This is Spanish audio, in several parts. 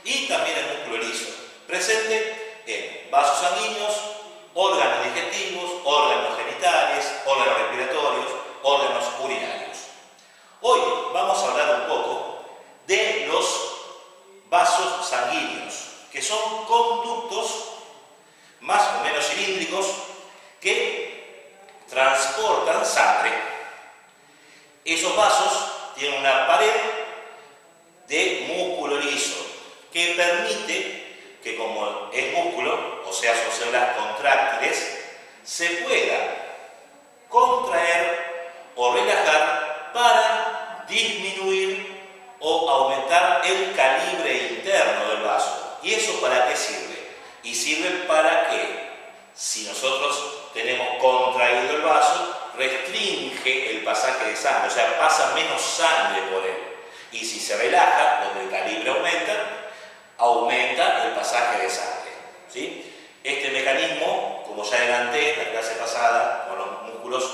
y también el músculo liso, presente en vasos sanguíneos, órganos digestivos, órganos genitales, órganos respiratorios, órganos urinarios. Hoy vamos a hablar un poco de los vasos sanguíneos, que son conductos más o menos cilíndricos que transportan sangre. Esos vasos tienen una pared de músculo liso que permite que, como es músculo, o sea, son células contráctiles, se pueda contraer o relajar para disminuir o aumentar el calibre interno del vaso. ¿Y eso para qué sirve? Y sirve para que, si nosotros tenemos contraído el vaso, restringe el pasaje de sangre, o sea, pasa menos sangre por él. Y si se relaja, donde el calibre aumenta el pasaje de sangre, ¿sí? Este mecanismo, como ya adelanté en la clase pasada con los músculos,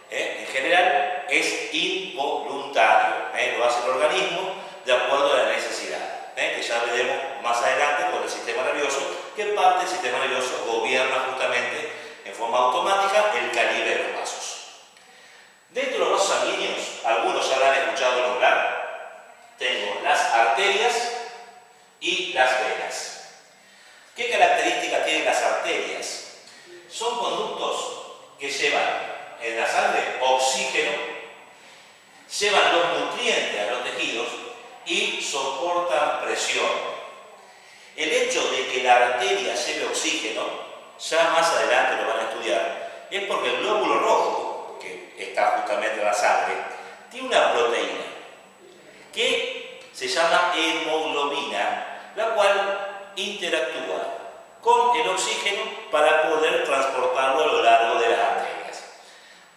en general, es involuntario. Lo hace el organismo de acuerdo a la necesidad, que ya veremos más adelante con el sistema nervioso, que parte del sistema nervioso gobierna justamente en forma automática el calibre de los vasos. Dentro de los vasos sanguíneos, algunos ya habrán escuchado nombrar, tengo las arterias y las venas. ¿Qué características tienen las arterias? Son conductos que llevan en la sangre oxígeno, llevan los nutrientes a los tejidos y soportan presión. El hecho de que la arteria lleve oxígeno, ya más adelante lo van a estudiar, es porque el glóbulo rojo, que está justamente en la sangre, tiene una proteína que se llama hemoglobina, la cual interactúa con el oxígeno para poder transportarlo a lo largo de las arterias.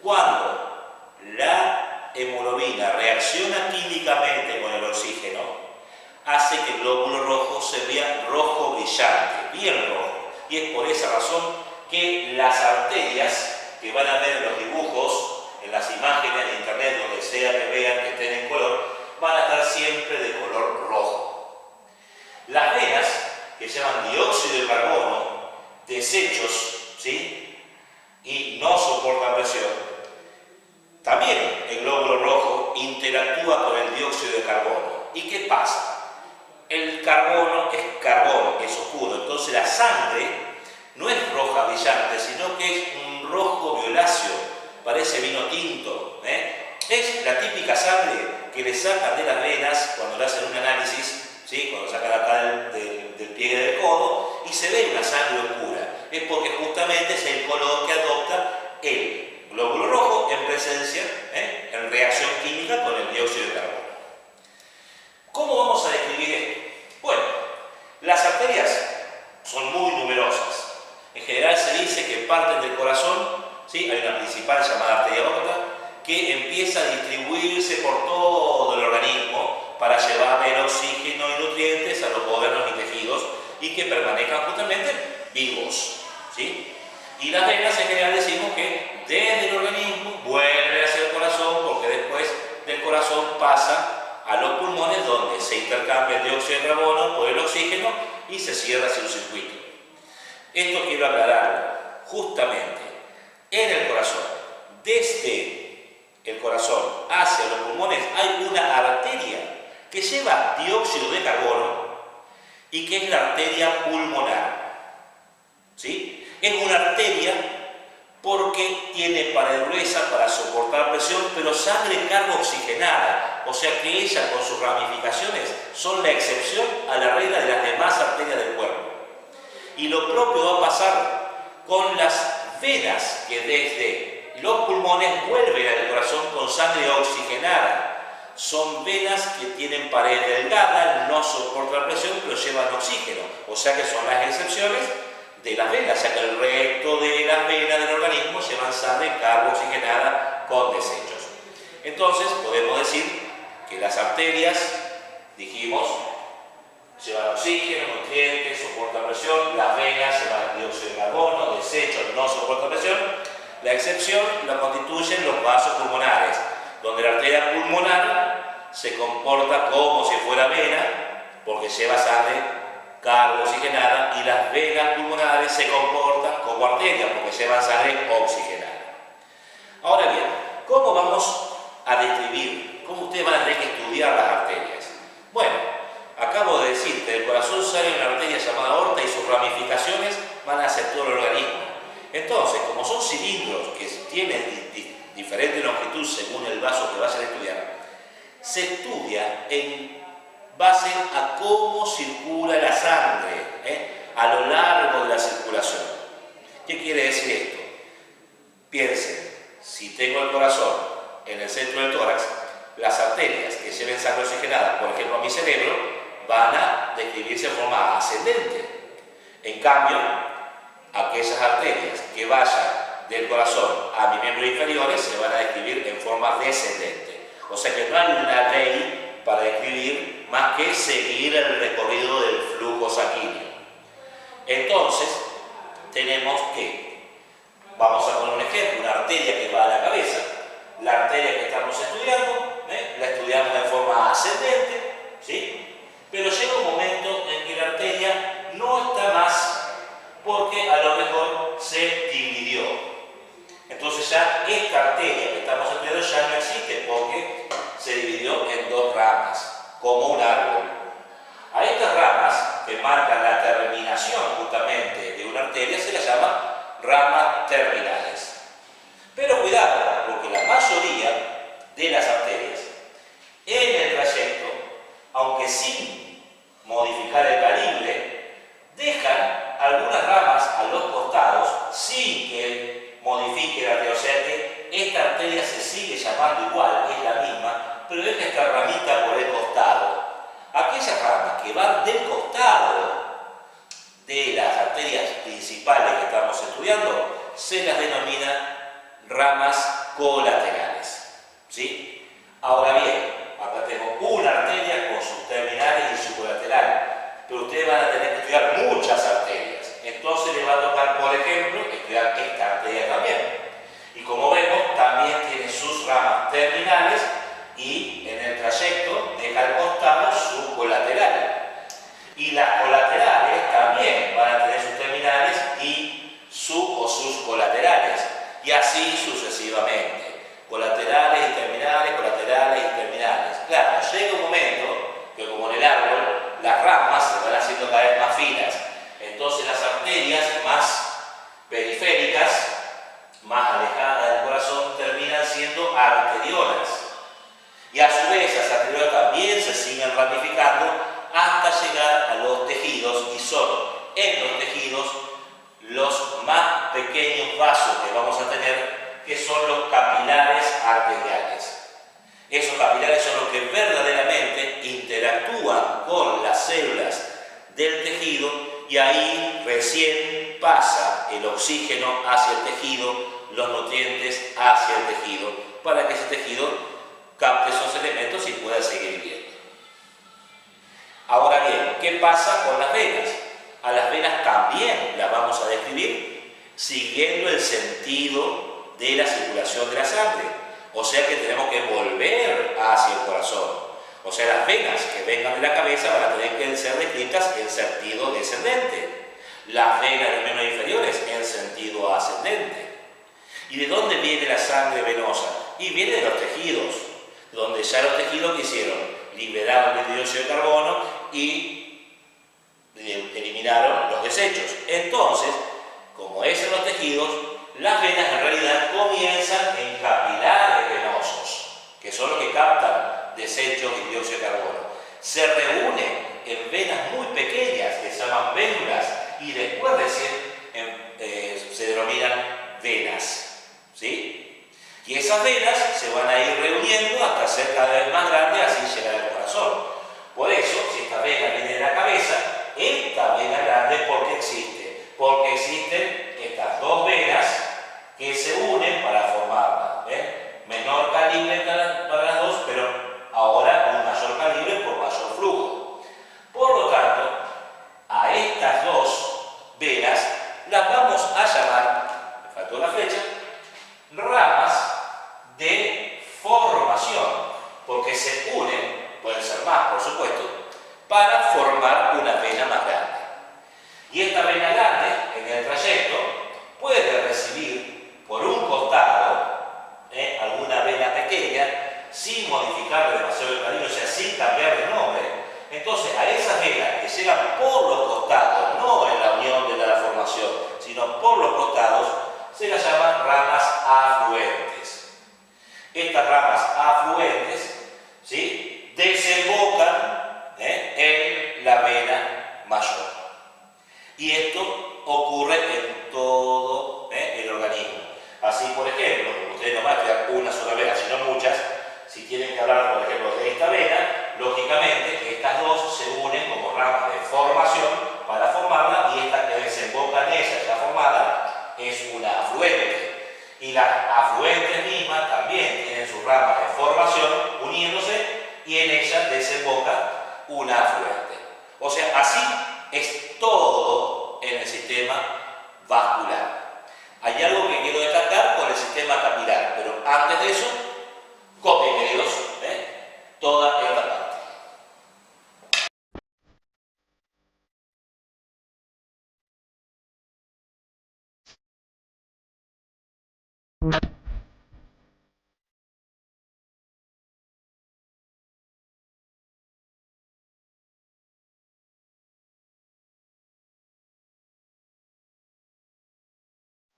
Cuando la hemoglobina reacciona químicamente con el oxígeno, hace que el glóbulo rojo se vea rojo brillante, bien rojo. Y es por esa razón que las arterias que van a ver en los dibujos, en las imágenes de internet, donde sea que vean que estén en color, van a estar siempre de color rojo. Las venas, que llevan dióxido de carbono, desechos, ¿sí?, y no soportan presión, también el glóbulo rojo interactúa con el dióxido de carbono. ¿Y qué pasa? El carbono es oscuro, entonces la sangre no es roja brillante, sino que es un rojo violáceo, parece vino tinto, Es la típica sangre que le sacan de las venas cuando le hacen un análisis, ¿sí?, cuando sacan acá del pliegue del codo, y se ve una sangre oscura. Es porque justamente es el color que adopta el glóbulo rojo en presencia, en reacción química con el dióxido de carbono. ¿Cómo vamos a describir esto? Bueno, las arterias son muy numerosas. En general se dice que parten del corazón, ¿sí? Hay una principal llamada arteria aorta que empieza a distribuirse por todo el organismo para llevar el oxígeno y nutrientes a los órganos y tejidos y que permanezcan justamente vivos, ¿sí? Y las venas en general decimos que desde el organismo vuelve hacia el corazón, porque después del corazón pasa a los pulmones, donde se intercambia el dióxido de carbono por el oxígeno y se cierra así un circuito. Esto quiero aclararlo. Justamente en el corazón, desde el corazón hacia los pulmones, hay una arteria que lleva dióxido de carbono y que es la arteria pulmonar, ¿sí? Es una arteria porque tiene pared gruesa para soportar presión, pero sangre carga oxigenada, o sea que ella con sus ramificaciones son la excepción a la regla de las demás arterias del cuerpo. Y lo propio va a pasar con las venas, que desde los pulmones vuelven al corazón con sangre oxigenada. Son venas que tienen pared delgada, no soportan presión, pero llevan oxígeno, o sea que son las excepciones de las venas, ya que el resto de las venas del organismo llevan sangre carga oxigenada con desechos. Entonces podemos decir que las arterias, dijimos, llevan oxígeno, nutrientes, soportan presión, las venas llevan dióxido de carbono, desechos, no soportan presión. La excepción la constituyen los vasos pulmonares, donde la arteria pulmonar se comporta como si fuera vena, porque lleva sangre carga oxigenada y las venas pulmonares se comportan como arterias porque llevan sangre oxigenada. Ahora bien, ¿cómo vamos a describir? ¿Cómo ustedes van a tener que estudiar las arterias? Bueno, acabo de decir que del corazón sale una arteria llamada aorta y sus ramificaciones van hacia todo el organismo. Entonces, como son cilindros que tienen diferente longitud según el vaso que vayan a estudiar, se estudia en base a cómo circula la sangre a lo largo de la circulación. ¿Qué quiere decir esto? Piensen, si tengo el corazón en el centro del tórax, las arterias que lleven sangre oxigenada, por ejemplo a mi cerebro, van a describirse de forma ascendente. En cambio, aquellas arterias que vayan del corazón a mis miembros inferiores se van a describir en forma descendente. O sea que no hay una ley para describir más que seguir el recorrido del flujo sanguíneo. Entonces, tenemos que, vamos a poner un ejemplo, una arteria que va a la cabeza. La arteria que estamos estudiando, la estudiamos de forma ascendente, ¿sí? Pero llega un momento en que la arteria no está más porque a lo mejor se dividió. Entonces ya esta arteria que estamos estudiando ya no existe porque se dividió en dos ramas, como un árbol. A estas ramas que marcan la terminación justamente de una arteria se las llama ramas terminales. Pero cuidado, porque la mayoría de las arterias en el trayecto, aunque sin modificar el calibre, dejan algunas ramas a los costados sin que modifique la arteria. O sea que esta arteria se sigue llamando igual, es la misma, pero deja esta ramita por el costado. Aquellas ramas que van del costado de las arterias principales que estamos estudiando se las denomina ramas colaterales, ¿sí? Ahora bien, acá tengo una arteria con sus terminales y su colateral, pero ustedes van a tener que estudiar muchas arterias. Entonces les va a tocar, por ejemplo, estudiar esta arteria también. Y como vemos, también tiene sus ramas terminales y en el trayecto deja al costado su colateral. Y las colaterales también van a tener sus terminales y sus colaterales. Y así sucesivamente. Colaterales y terminales, colaterales y terminales. Claro, llega un momento que como en el árbol, las ramas se van haciendo cada vez más finas. Entonces las arterias más periféricas, más alejadas del corazón, terminan siendo arteriolas. Y a su vez las arteriolas también se siguen ramificando hasta llegar a los tejidos, y son en los tejidos los más pequeños vasos que vamos a tener, que son los capilares arteriales. Esos capilares son los que verdaderamente interactúan con las células del tejido y ahí recién pasa el oxígeno hacia el tejido, los nutrientes hacia el tejido, para que ese tejido capte esos elementos y pueda seguir viviendo. Ahora bien, ¿qué pasa con las venas? A las venas también las vamos a describir siguiendo el sentido de la circulación de la sangre. O sea que tenemos que volver hacia el corazón. O sea, las venas que vengan de la cabeza van a tener que ser descritas en sentido descendente. Las venas de los miembros inferiores en sentido ascendente. ¿Y de dónde viene la sangre venosa? Y viene de los tejidos, donde ya los tejidos que hicieron, liberaron el dióxido de carbono y eliminaron los desechos. Entonces, como es en los tejidos, las venas en realidad comienzan en capilares venosos, que son los que captan desechos y dióxido de carbono. Se reúnen en venas muy pequeñas que se llaman vénulas y después recién se denominan venas, ¿sí? Y esas venas se van a ir reuniendo hasta ser cada vez más grandes, así llegar al corazón. Por eso, si esta vena viene de la cabeza, esta vena grande, ¿por qué existe? Porque existen estas dos venas que se unen para formarla. Menor calibre para las dos, pero ahora un mayor calibre por mayor flujo. Por lo tanto, a estas dos venas las vamos a llamar, me faltó la flecha, ramas de formación, porque se unen, pueden ser más por supuesto, para formar una vena más grande. Y esta vena grande, en el trayecto, puede recibir por un costado alguna vena pequeña, sin modificarle demasiado el cariño, o sea, sin cambiar de nombre. Entonces, a esas venas que llegan por los costados, no en la unión de la formación, sino por los costados, se las llaman ramas afluentes. Estas ramas afluentes, ¿sí?, desembocan en la vena mayor. Y esto ocurre en todo el organismo. Así, por ejemplo, ustedes no van a crear una sola vena, sino muchas. Si tienen que hablar, por ejemplo, de esta vena, lógicamente estas dos se unen como ramas de formación para formarla, y esta que desemboca en ella ya formada es una afluente. Y las afluentes mismas también tienen sus ramas de formación uniéndose, y en ellas desemboca una afluente. O sea, así es todo en el sistema vascular. Hay algo que quiero destacar con el sistema capilar, pero antes de eso, copien, queridos, toda esta parte.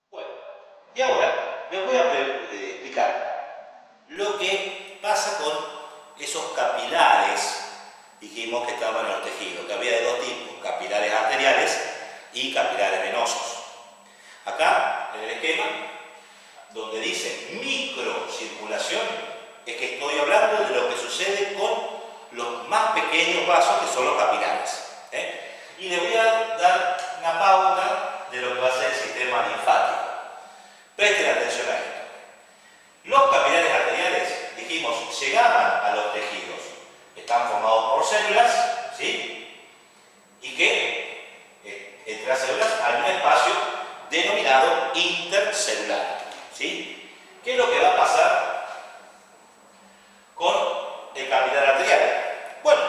Bueno, y ahora les voy a explicar lo que pasa con esos capilares. Dijimos que estaban en los tejidos, que había de dos tipos: capilares arteriales y capilares venosos. Acá, en el esquema, donde dice microcirculación, es que estoy hablando de lo que sucede con los más pequeños vasos, que son los capilares. Y les voy a dar una pauta de lo que va a ser el sistema linfático. Presten atención a esto. Los capilares arteriales, dijimos, llegaban a los tejidos. Están formados por células, ¿sí? Y que entre las células hay un espacio denominado intercelular, ¿sí? ¿Qué es lo que va a pasar con el capilar arterial? Bueno,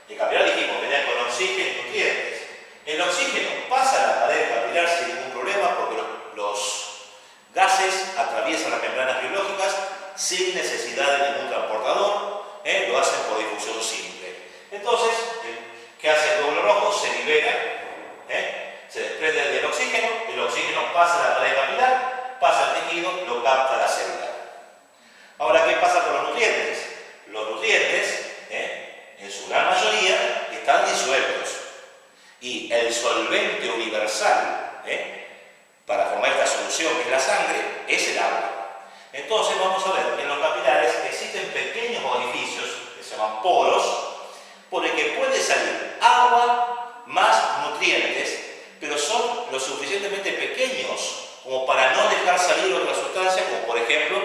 el capilar, dijimos, venía con oxígeno y nutrientes. El oxígeno pasa a la pared capilar sin ningún problema, porque los gases atraviesan las membranas biológicas sin necesidad de ningún transportador, lo hacen por difusión simple. Entonces, ¿qué hace el glóbulo rojo? Se libera, se desprende del oxígeno, el oxígeno pasa a la pared capilar, pasa al tejido, lo capta la célula. Ahora, ¿qué pasa con los nutrientes? Los nutrientes, en su gran mayoría, están disueltos. Y el solvente universal, para formar esta solución, que es la sangre, es el agua. Entonces vamos a ver que en los capilares existen pequeños orificios, que se llaman poros, por el que puede salir agua más nutrientes, pero son lo suficientemente pequeños como para no dejar salir otras sustancias, como por ejemplo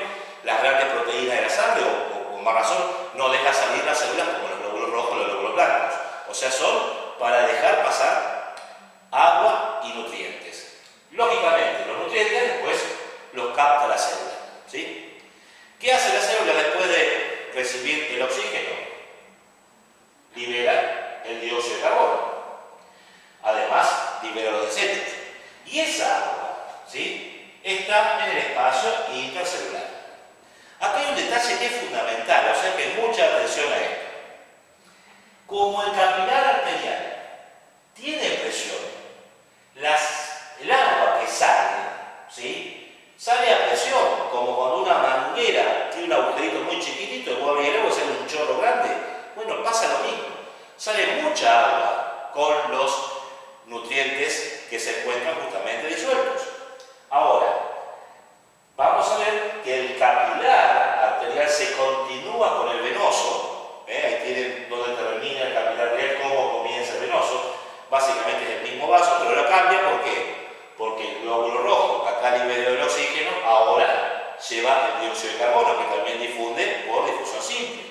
las grandes proteínas de la sangre, o con más razón, no deja salir las células como los glóbulos rojos o los glóbulos blancos. O sea, son para dejar pasar agua y nutrientes. Lógicamente, los nutrientes después los capta la célula, ¿sí? ¿Qué hace la célula después de recibir el oxígeno? Libera el dióxido de carbono. Además, libera los desechos. Y esa agua, ¿sí?, está en el espacio intercelular. Acá hay un detalle que es fundamental, o sea que mucha atención a esto. Como el capilar arterial tiene presión, el agua que sale, ¿sí?, sale a presión, como cuando una manguera tiene un agujerito muy chiquitito, y vos abrís el agua y sale un chorro grande. Bueno, pasa lo mismo. Sale mucha agua con los nutrientes que se encuentran justamente disueltos. Ahora, vamos a ver que el capilar arterial se continúa con el venoso. Ahí tienen donde termina el capilar arterial, cómo comienza el venoso. Básicamente es el mismo vaso, pero ahora cambia. ¿Por qué? Porque el glóbulo rojo, acá liberó el oxígeno, ahora lleva el dióxido de carbono, que también difunde por difusión simple.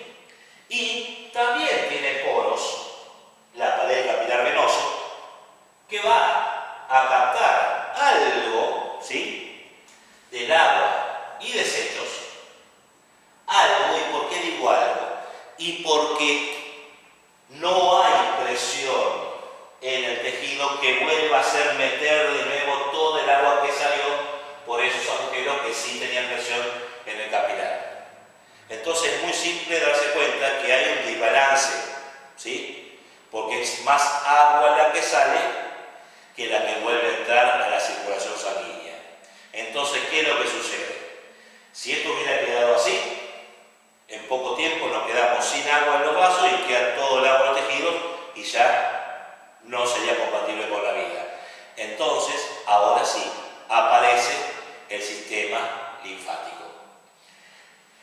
Y también tiene poros, la pared capilar venoso, que va a captar algo, ¿sí?, del agua y desechos. Algo, ¿y por qué digo algo? Y porque no hay presión en el tejido que vuelva a hacer meter de nuevo todo el agua que salió por esos agujeros que sí tenían presión en el capilar. Entonces es muy simple darse cuenta que hay un desbalance, ¿sí? Porque es más agua la que sale que la que vuelve a entrar a la circulación sanguínea. Entonces, ¿qué es lo que sucede? Si esto hubiera quedado así, en poco tiempo nos quedamos sin agua en los vasos y queda todo el agua en los tejidos y ya no sería compatible con la vida. Entonces, ahora sí, aparece el sistema linfático.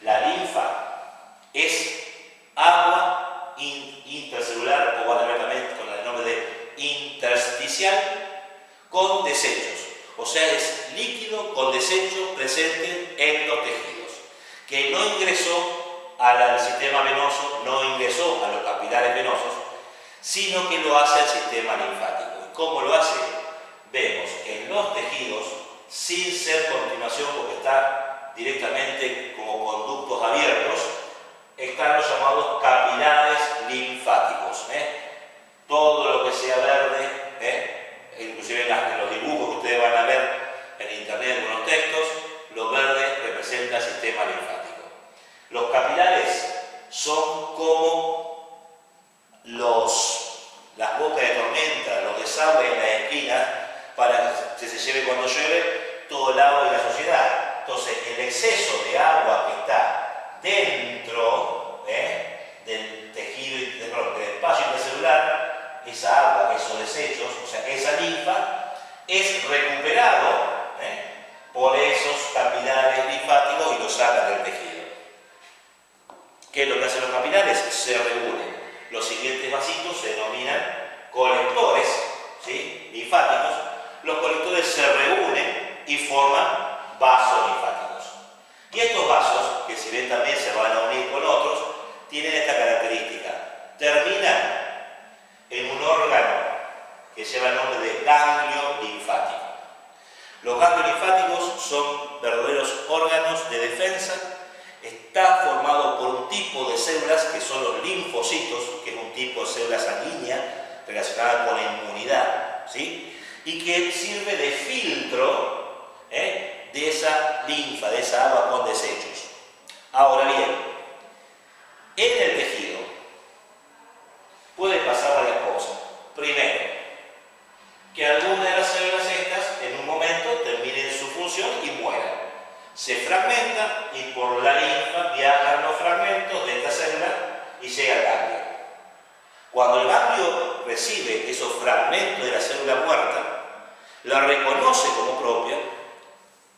La linfa es agua intracelular, o bueno, también con el nombre de intersticial, con desechos. O sea, es líquido con desechos presente en los tejidos, que no ingresó al sistema venoso, no ingresó a los capilares venosos, sino que lo hace el sistema linfático. ¿Y cómo lo hace? Vemos en los tejidos, sin ser continuación, porque está directamente como conductos abiertos, están los llamados capilares linfáticos. Todo lo que sea verde, inclusive en los dibujos que ustedes van a ver en internet, en unos textos, lo verde representa el sistema linfático. Los capilares son como las bocas de tormenta, los desagües en las esquinas, para que se lleve cuando llueve todo el agua de la sociedad. Entonces, el exceso de agua que está dentro del tejido, del espacio intracelular, esa agua, esos desechos, o sea, esa linfa, es recuperado por esos capilares linfáticos y lo sacan del tejido. ¿Qué es lo que hacen los capilares? Se reúnen. Los siguientes vasitos se denominan colectores, ¿sí?, linfáticos. Los colectores se reúnen y forman vasos linfáticos. Y estos vasos, que si ven también se van a unir con otros, tienen esta característica. Terminan en un órgano que lleva el nombre de ganglio linfático. Los ganglios linfáticos son verdaderos órganos de defensa. Está formado por un tipo de células que son los linfocitos, que es un tipo de célula sanguínea relacionada con la inmunidad, ¿sí?, y que sirve de filtro de esa linfa, de esa agua con desechos. Ahora bien, en el tejido puede pasar varias cosas. Primero, que alguna de las células estas en un momento terminen su función y mueran. Se fragmenta y por la linfa viajan los fragmentos de esta célula y llega al ganglio. Cuando el ganglio recibe esos fragmentos de la célula muerta, la reconoce como propia,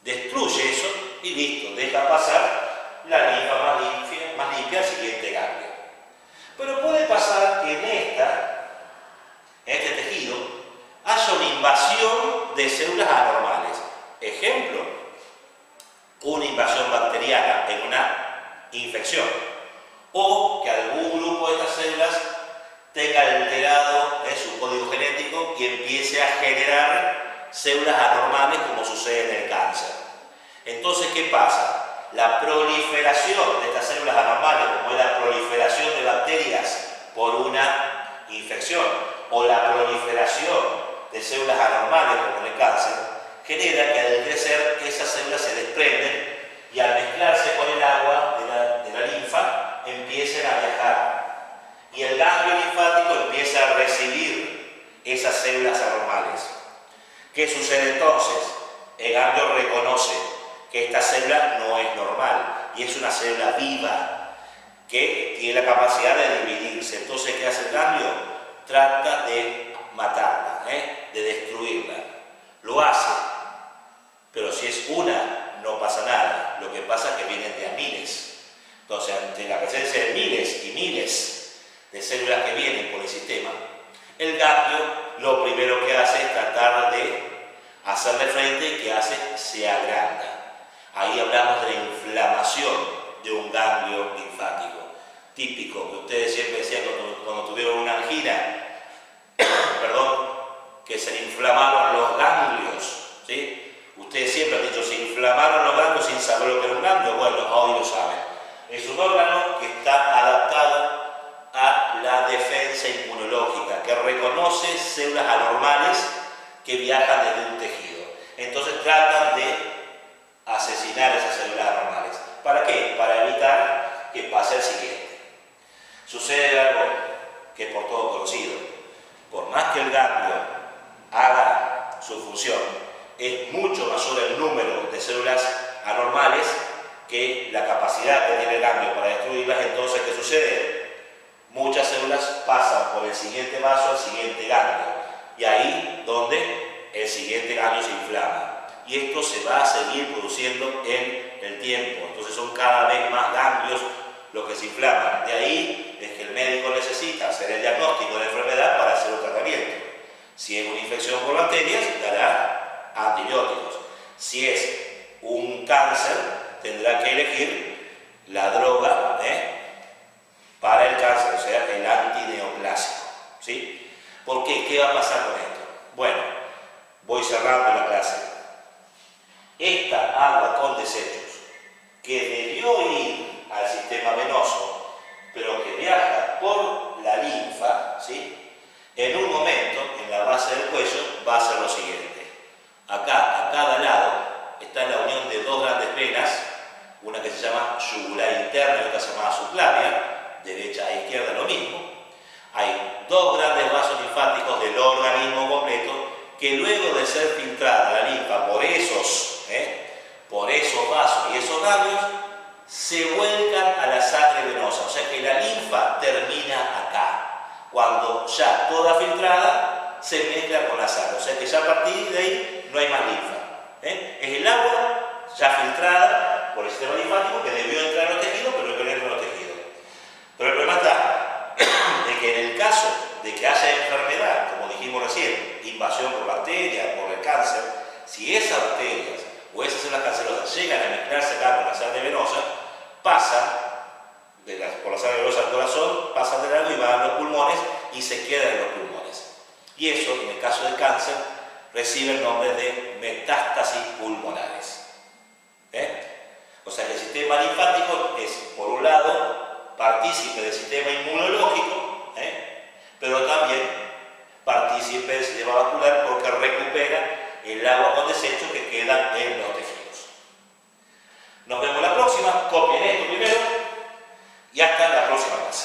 destruye eso y listo, deja pasar la linfa más limpia al siguiente ganglio. Pero puede pasar que en este tejido haya una invasión de células anormales. Ejemplo, una invasión bacteriana en una infección, o que algún grupo de estas células tenga alterado su código genético y empiece a generar células anormales, como sucede en el cáncer. Entonces, ¿qué pasa? La proliferación de estas células anormales, como es la proliferación de bacterias por una infección, o la proliferación de células anormales, como en el cáncer, genera que al crecer esas células se desprenden y al mezclarse con el agua de la linfa empiecen a viajar. Y el ganglio linfático empieza a recibir esas células anormales. ¿Qué sucede entonces? El ganglio reconoce que esta célula no es normal y es una célula viva que tiene la capacidad de dividirse. Entonces, ¿qué hace el ganglio? Trata de matarla, de destruirla. Lo hace, pero si es una, no pasa nada. Lo que pasa es que vienen de a miles. Entonces, ante la presencia de miles y miles de células que vienen por el sistema, el ganglio lo primero que hace es tratar de hacerle frente y que hace, se agranda. Ahí hablamos de la inflamación de un ganglio linfático. Típico, que ustedes siempre decían cuando tuvieron una angina, perdón, que se le inflamaron los ganglios, ¿sí? Ustedes siempre han dicho, se inflamaron los ganglios sin saber lo que era un ganglio. Bueno, hoy lo saben. Es un órgano que está adaptado a la defensa defensa inmunológica, que reconoce células anormales que viajan desde un tejido. Entonces tratan de asesinar esas células anormales. ¿Para qué? Para evitar que pase el siguiente. Sucede algo que es por todo conocido. Por más que el ganglio haga su función, es mucho mayor el número de células anormales que la capacidad que tiene el ganglio para destruirlas. Entonces, ¿qué sucede? Muchas células pasan por el siguiente vaso al siguiente ganglio, y ahí donde el siguiente ganglio se inflama, y esto se va a seguir produciendo en el tiempo. Entonces son cada vez más ganglios los que se inflaman. De ahí es que el médico necesita hacer el diagnóstico de la enfermedad para hacer un tratamiento. Si es una infección por bacterias, dará antibióticos. Si es un cáncer, tendrá que elegir la droga para el cáncer, o sea, el antineoplásico, ¿sí? ¿Por qué? ¿Qué va a pasar con esto? Bueno, voy cerrando la clase. Esta agua con desechos, que debió ir al sistema venoso, pero que viaja por la linfa, ¿sí? En un momento, en la base del cuello, va a ser lo siguiente. Acá, a cada lado, está la unión de dos grandes venas, una que se llama yugular interna y otra se llama subclavia, derecha e izquierda lo mismo. Hay dos grandes vasos linfáticos del organismo completo que luego de ser filtrada la linfa por esos vasos y esos ganglios, se vuelcan a la sangre venosa. O sea que la linfa termina acá. Cuando ya toda filtrada se mezcla con la sangre. O sea que ya a partir de ahí no hay más linfa. Es el agua ya filtrada por el sistema linfático que debió entrar en los tejidos, pero no entra en los tejidos. Pero el problema está en que en el caso de que haya enfermedad, como dijimos recién, invasión por bacterias, por el cáncer, si esas bacterias o esas células cancerosas llegan a mezclarse acá con la sangre venosa, pasan por la sangre venosa al corazón, pasan de largo y van a los pulmones y se quedan en los pulmones. Y eso, en el caso del cáncer, recibe el nombre de metástasis pulmonares. O sea que el sistema linfático es, por un lado, partícipe del sistema inmunológico, pero también partícipe del sistema vascular porque recupera el agua con desechos que queda en los tejidos. Nos vemos la próxima, copien esto primero y hasta la próxima clase.